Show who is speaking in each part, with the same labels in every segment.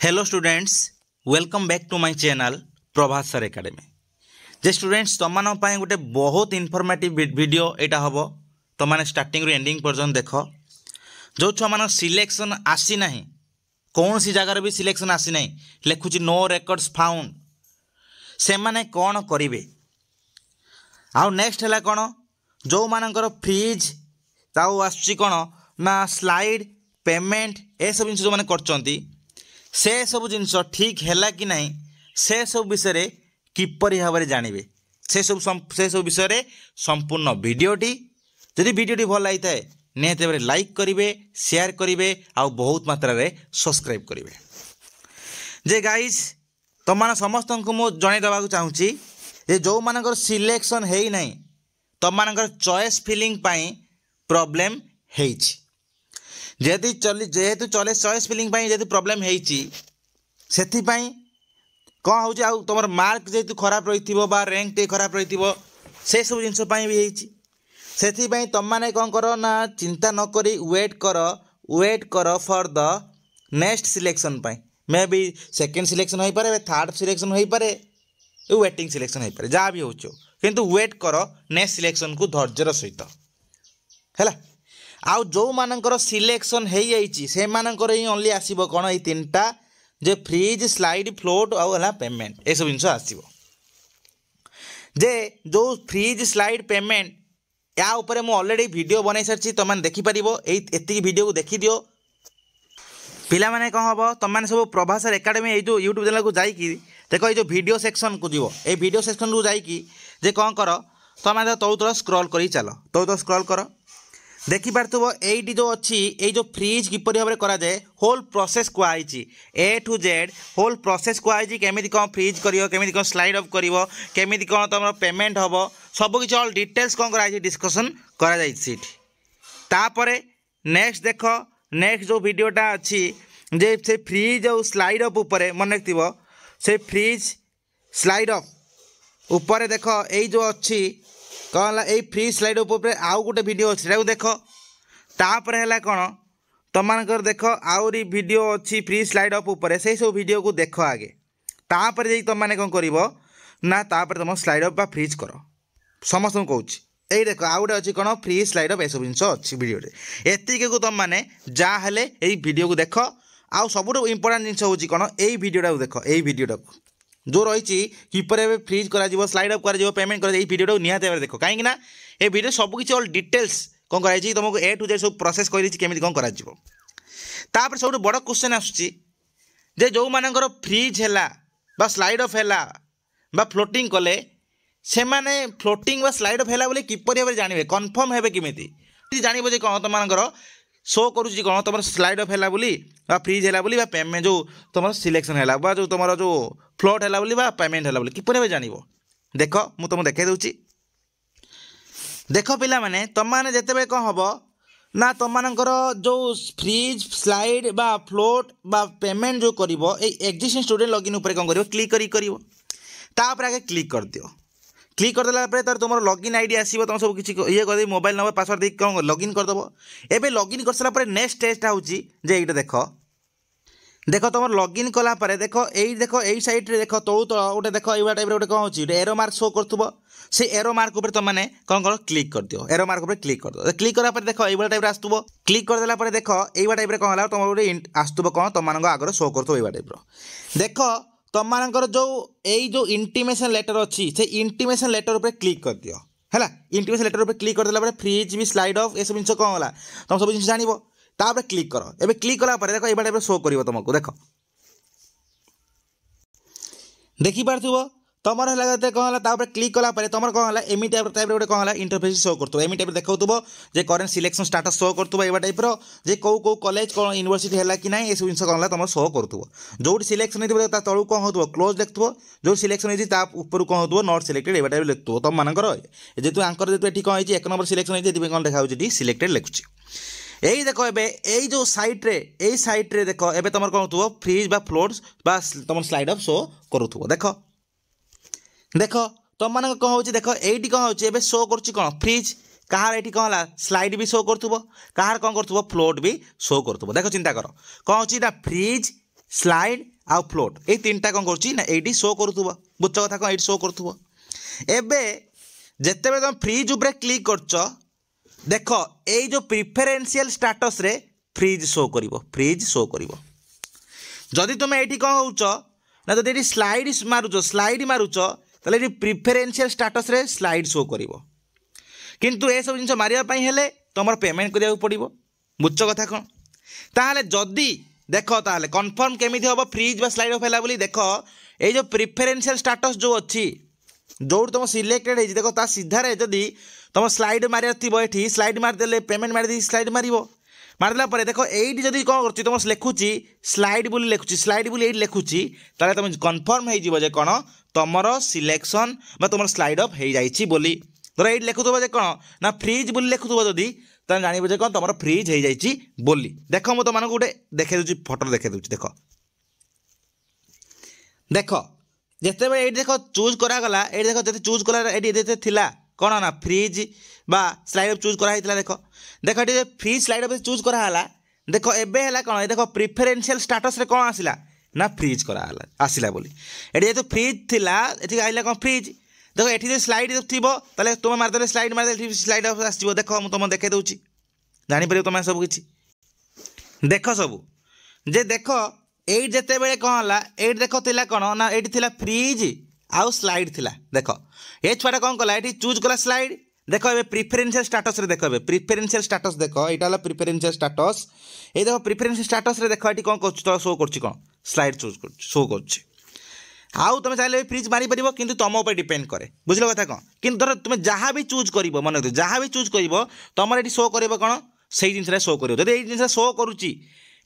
Speaker 1: Hello students welcome back to my channel Prabhat sir academy जे students तुम गोटे बहुत इनफॉर्मेटिव वीडियो यहाँ हम तुमने स्टार्टिंग एंडिंग पर्यंत देख जो छुआ मान सिलेक्शन आसी ना कौन सी जगार भी सिलेक्शन आसी ना लिखुची नो रेकर्ड्स फाउंड से माने कौन करेंगे आउ नेक्स्ट है कौन जो मानकर फ्रीज ताऊ आसुची कौन ना स्लाइड पेमेंट ए सब जिन जो मैंने करचंती से सब जिनस ठीक है कि नहीं से सब विषय किपरि भाव में जानवे से सब विषय संपूर्ण वीडियोटी जदि वीडियोटी भल लगी थाए निहत भाव लाइक करेंगे शेयर करेंगे आउ बहुत मात्रा रे सब्सक्राइब करेंगे जे गाइज तुम मान समस्त को मुझे जन देवाक चाहूँगी जे जो मानकर सिलेक्शन है ना तुम मानकर चॉइस फिलिंग पाई प्रॉब्लम है जेहेतु चॉइस फिलिंग जेहेतु प्रोब्लेम होती कौन हो तुम मार्क जेहेतु खराब रही रैंक टे खराब रही से सब जिनस भी से तुम मैंने कौन कर ना चिंता नक वेट कर for the next selection may be second selection हो पारे थर्ड सिलेक्शन हो पारे वेटिंग सिलेक्शन हो पारे जहाँ भी हो किंतु वेट कर नेक्स्ट सिलेक्शन को धैर्यर सहित है आउ जो मानकर सिलेक्शन हो से मानकर ही ओनली आसीबो कौन ये तीनटा जे फ्रीज स्लाइड फ्लोट आउ पेमेंट ये सब जिन आसीबो जे जो फ्रीज स्लाइड पेमेंट या ऊपर मु ऑलरेडी वीडियो बनाई सारी तुम देखिपर ये वीडियो को देखी दियो पिला माने कौन हम तुम मैंने सब प्रभात सर एकेडमी ये जो यूट्यूब चैनल को जाइए देखो ये जो वीडियो सेक्शन को जीव ये वीडियो सेक्शन को जाइए कौन कर तुम तौर स्क्रॉल कर चल तौर स्क्रॉल कर देखी पार्थुव एटी जो अच्छी ये जो फ्रीज किपरि भाव में करा जाए होल प्रोसेस कहुई A to Z whole process कहुई केमी कौन फ्रीज करमी कौन स्लाइड अफ करमी कौन तुम पेमेंट हम सबकि ऑल डिटेल्स कौन कराई डिस्कसन करापर नेक्स्ट देख नेक्स्ट जो वीडियोटा अच्छी जे से फ्रीज और स्लाइड अफ उपर मन रखिव से फ्रीज स्लाइड अफ उपर देख ये जो अच्छी कौन है फ्री स्लाइड उपर आउ गोटे वीडियो अच्छे देख तापर है कौन तुम मानकर देख आउरी वीडियो अच्छी फ्री स्लाइड अप उपर से सब वीडियो को देख आगे तापर जा तुम मैंने कौन कर ना तापर तुम स्लाइड अप फ्रीज कर समस्त को कहूँ यही देख आउ गोटे अच्छी कौन फ्री स्लाइड अप सब जिन अच्छी वीडियो एतिक को तुम मैंने जहाँ वीडियो को देख आउ सब इम्पोर्टाट जिन हूँ कौन यही वीडियोटा को देख यही वीडियोटा को जो रही किपर फ्रीज कर स्लाइड अप कर पेमेंट कर वीडियो निहत भाव देख कहीं ये वीडियो सबकि ऑल डिटेल्स कौन कर तुमको ए टू जेड सब प्रोसेस करमी कौन कर सब बड़ क्वेश्चन आसूँ जो मानकर फ्रीज है स्लाइड अफ है फ्लोटिंग कले से माने फ्लोटिंग स्लाइड अफ है किपर भाव में जानवे कन्फर्म है किमी जानव कौन तुम मानकर शो करुँच कौन तुम स्लाइड अफ है फ्रीज है पेमेंट जो तुम सिलेक्शन है जो तुम जो फ्लोट है पेमेंट है किपर भाव जान देख मुझे तुमको देखा दूँ देख पिला माने तुम मैंने जिते कौन हम ना तुम मानकर जो फ्रीज स्लाइड बा फ्लोट बा पेमेंट जो कर एक्जिस्टिंग स्टूडेंट लॉगिन उपर कौन कर क्लिक कर आगे क्लिक कर दियो क्लिक करदेला तार तुम लॉगिन आईडी आसो तुम सब किसी ये कर मोबाइल नंबर पासवर्ड देख कौन लॉगिन करदेव एवं लॉगिन कर सारापर नेक्स्ट स्टेजटा हूँ जे ये देख देख तुम लॉगिन कलापर देख यही देख यही साइड्रे देख तौ गोटे देख ये टाइप गोटे कौन हो एरो मार्क शो कर से एरो मार्क उपर तुम मैंने कौन कर क्लिक कर दियो एरो मार्क उपर क्लिक कर दो क्लिक करापर देख ये टाइप आसुव क्लिक करदेला देख ये टाइप कौन है तुम गोटे आसुव कौन तुम आगे शो कर ये टाइप देख तुम मानकर जो इंटीमेशन लेटर अच्छी से इंटीमेशन लेटर उपर क्लिक कर दियो है इंटीमेशन लेटर उपर क्लिक करदेला फ्रीज भी स्लाइड अफ ये सब जिन कौन है तुम सब जिन जान तापर क्लिक कर एबे क्लिक कलापर देख ये टाइप शो कर तुमको देख देखी पार्थुव तुम है कौन है क्लिक कलापर तुम कौन है एम टाइप गोटे कौन है इंटरफेस शो कर एम टाइप देखो जे करेन्ट सिलेक्शन स्टाटस शो कर ये टाइप जे कौ कौ कॉलेज कौन यूनिवर्सिटी है कि ना ये सब जिन कौन है तुम शो कर जो सिलेक्शन होता तलू कौन हो क्लोज लिखुव जो सिलेक्शन होती कौन हो नॉट सिलेक्टेड ये टाइप लिखुव तुम मानकर जेहतु आंकर जेहतु ये कौन एक नंबर सिलेक्शन होती कौन देखा सिलेक्टेड लिखुची यही देख ए जो सैट्रे देख ए तुम कौन हो फ्रीज बा फ्लोट्स बा तुम स्लाइड अफ शो करुव देख देख तुम मान कौन हो देख ये कौन हो शो कर फ्रीज कहार ये कौन है स्लाइड भी शो कर कहार कौन कर फ्लोट भी शो कर देख चिंता कर कौन हो फ्रीज स्लाइड आउ फ्लोट ये तीनटा कौन करुच्ची ये शो करूब बुझ कथा कौन ये शो करूब एवं जिते तुम फ्रिज उपर क्लिक कर देख ये जो प्रिफरेन्शियल स्टाटस रे फ्रिज शो कर जदि तुम ये कौन हो ना जब ये स्लाइड मारुच ताले ये प्रिफरेन्शियल स्टाटस रे स्लाइड शो कर किंतु ये सब जिन मारे हेले तुम पेमेंट करा पड़ो बुझ कथा कौन ताहले जदि देख ताहले कन्फर्म केमी हम फ्रिज बा स्लाइड ऑफ है बोली देख ये जो प्रिफरेन्शियल स्टाटस जो अच्छी जो तुम सिलेक्टेड है देख ता सीधारे जदि तुम स्लाइड मारे थी स्लाइड मारिदे पेमेंट मारिदी स्लाइड मारदेला देख ये जब कौन कर तुम लिखुची स्लाइड बोली लिखुची स्लाइड बोली ये लिखुची ताले तुम कन्फर्म हो कौन तुम सिलेक्शन तुम स्लाइड ऑफ हो जाइए बोली धर ये लिखुव जे कौन ना फ्रिज बोली लिखुव जदि तो जानव जे कौन तुम फ्रिज हो जाइए बोली देख मुझे तुमको गोटे देखे दूसरी फोटो देखे दूसरी देख देख जिते ये देख चूज करागला ये देख जो चूज करा थिला कौन ना फ्रिज बा स्लाइड अप चूज कराई देख देख ये फ्रिज स्लाइड अप चूज कराला देख एबे कौन देख प्रिफरेन्शियल स्टाटस रे कौन आसला ना फ्रिज कराला आसला बोली ये जेहतु फ्रिज थिला ये आइला कौन फ्रिज देख ये जो स्लाइड थी ताले तुम मारदे स्लाइड मारदे स्लाइड अप आस देख मुझे तुम देखे दूसरी जापर तुम सब किसी देख सब जे देख ये जिते बड़े कौन है ये देख थिला कौन ना ये थिला फ्रिज आउ स्लाइड थिला देख ये छुआटा कौन कला ये चूज कला स्लाइड देख ए प्रिफरेन्शियल स्टाटस रे देख प्रिफरेन्शियल स्टाटस देख यहाँ प्रिफरेन्शियल स्टाटस ये देख प्रिफरेन्शियल स्टाटस रे देख ये कौन कर शो कर कौन स्लाइड चूज कर शो कर आउ तुम चाहिए फ्रिज मारी पार कि तुम उपर डिपेंड करे बुझल कथा कौन कि धर तुम जहाँ भी चूज कर मन रख जहाँ भी चूज कर तुम ये शो कर कौन से जिन शो कर जब ये जिन शो करुच्ची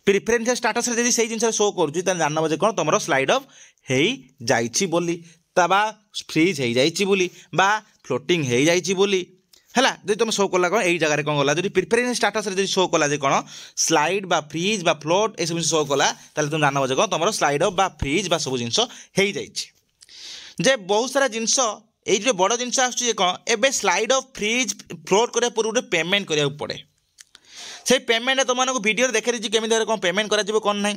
Speaker 1: प्रिफरेन्शियल स्टाटस रे से जिन शो करुच्ची जानव कौन तुम स्लाइड अफ हो जाइए बा फ्रिज हो जाइए बा फ्लोटिंग हो जाइए है जब तुम शो कला कौन यही जगह कौन गला जो प्रिफरेन्शियल स्टाटस रे शो कला कौन स्लाइड बा फ्रिज बा फ्लोट ये सब शो कला तुम जानव जे कौन तुम स्लाइड अफ बा फ्रिज बा सब जिन हो जाइए बहुत सारा जिनस ये जो बड़ जिन कौन एवं स्लाइड अफ फ्रिज फ्लोट करने पूर्व गोटे पेमेंट करा पड़े से पेमेंट तुमको वीडियो देखे दीजिए केमी कौन पेमेंट कौन ना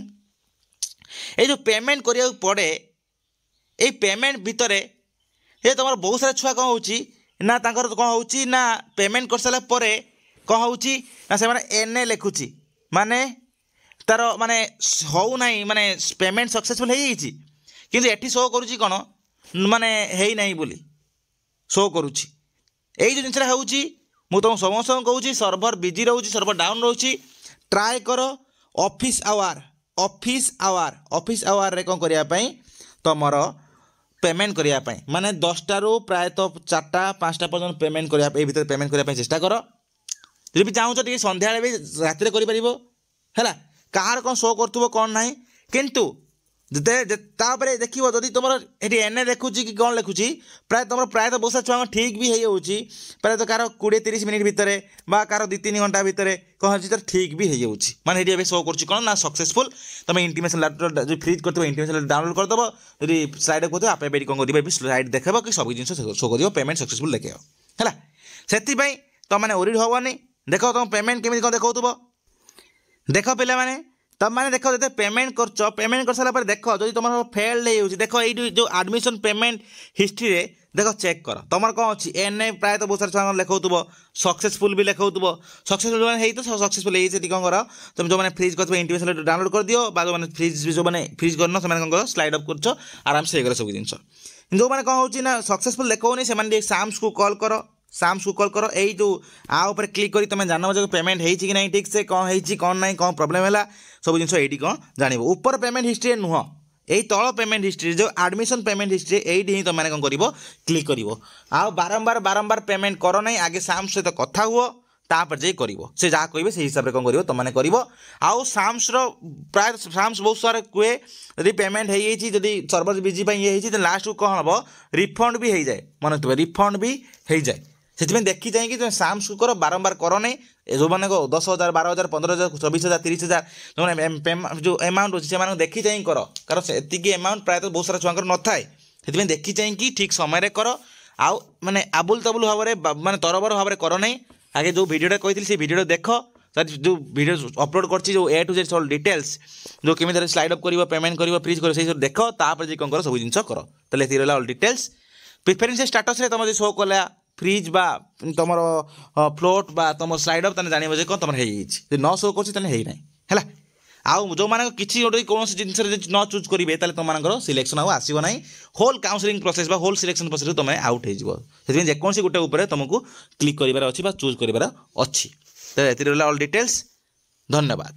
Speaker 1: ये जो पेमेंट करा पड़े ये पेमेंट भितर ये तुम बहुत सारा छुआ कौन हो ना तांकर कौन हो ना पेमेंट कर सारा पर कौन हो ना से एनए लिखुची माने तार माने हो ना माने पेमेंट सक्सेसफुल हो जाइए किंतु एटी शो करुच्ची कौन माने है नहीं बोली शो करुच्ची यही जो जिनसा हो मुझे तुम समस्त कहूँ सर्भर बिजी रोचे सर्भर डाउन रोचे ट्राए कर ऑफिस आवर रे कौन करने तुमर पेमेंट करने माने 10टा रू प्रायतः 4टा 5टा पर्यटन पेमेंट करने भर पेमेंट करने चेष्टा कर जब भी चाहूँ टे सन्ध्या भी रातिर कर कहार कौन शो कर कौन ना किंतु तापर देख जदि तुम ये एनए लिखुची कि कौन लिखुची प्राय तुम प्रायतः बहुत सारा छुआ ठीक भी हो प्रायतः कार 20-30 मिनिट भितर कार 2-3 घंटा भितर कौन हो ठीक भी हो माने ये शो कर कौन ना सक्सेसफुल तुम इंटीमेशन जो फ्रिज कर इंटीमेशन डाउनलोड करदेव जब स्लाइड कर आप कौन कर स्लाइड देखेब कि सब जिन शो कर पेमेंट सक्सेसफुल देखे है से तुम मैंने ओरिड हेनी देख तुम पेमेंट केमी कौन देखो देख पे तुम मैंने देख जो पेमेंट कर सारा देख जो तुम फेल्ड हो देख ये जो एडमिशन पेमेंट हिस्ट्री रे देख चेक कर तुम कौन अच्छी एनए प्रायतः बहुत सारा छुआ लिखाऊ सक्सेसफुल भी लिखाऊ सक्सेसफुल मैंने तो सक्सेसफुल ये कौन कर तुम जो मैंने फ्रिज कर इंटीमेशन डाउनलोड कर दियो जो मैंने फ्रिज जो मैंने फ्रिज करन से कौन कर स्लाइड अप कर आराम से हो सब जिन जो मैंने कौन हो ना सक्सेसफुल लिखाऊनी से साम्स को कॉल कर साम्स को कॉल कर यही जो आपर क्लिक कर तुम जान जो पेमेंट हो कि नहीं ठीक से कौन हो कौन ना कौन प्रोब्लेम है सब जिन ये कौन जान ऊपर पेमेंट हिस्ट्री नुह यही तल पेमेंट हिस्ट्री जो एडमिशन पेमेंट हिस्ट्री यही ही तुम कौन कर क्लिक कर बारंबार पेमेंट कर ना आगे साम्स सहित कथा हुआ तापर जे कर से जहाँ कहे से हिसाब से कौन कर तुमने कर आउ साम्स प्राय साम्स बहुत सारा कहे यदि पेमेंट हो सर्वर बिजी ये लास्ट को कौन हम रिफंड भी हो जाए मन रखिए रिफंड भी हो जाए से देखी चाहिए तुम साम्स को कर बारंबार कर नहीं जो मैंने 10,000 12,000 15,000 24,000 30,000 जो जो अमाउंट अच्छे से देखी चाहिए कर कारण से अमाउंट प्रायतः बहुत सारा छुआ न थाए से देखी चाहिए कि ठीक समय कर आउ माने आबुल तबुल भाव में माने तरबर भाव में कर नहीं आगे जो भिडियोटा कही से भिडियो देख जो वीडियो अपलोड करछि जो ए टू जेड सब डिटेल्स जो केमी स्लाइड अप करिवो पेमेंट करिवो फ्रीज करिवो से सब देख तापर जे कोन कर सब जिंस कर तले एति रहला ऑल डिटेल्स प्रेफरेंस स्टेटस रे तुम जे शो कला फ्रीज बा तुम फ्लोट बा तुम स्लाइड अप तने जानिबो जे कोन तुम हेइ जे न शो करछि तने हेइ नै हैला आउ जो मान किसी गोटे कौन जिन न चूज करेंगे तुम सिलेक्शन आसो ना होल काउंसलिंग प्रोसेस बा होल सिलेक्शन प्रोसेस तुम आउट हो जेकोसी गोटे तुमको क्लिक करार अच्छी चूज करार अच्छी तो ये ऑल डिटेल्स धन्यवाद।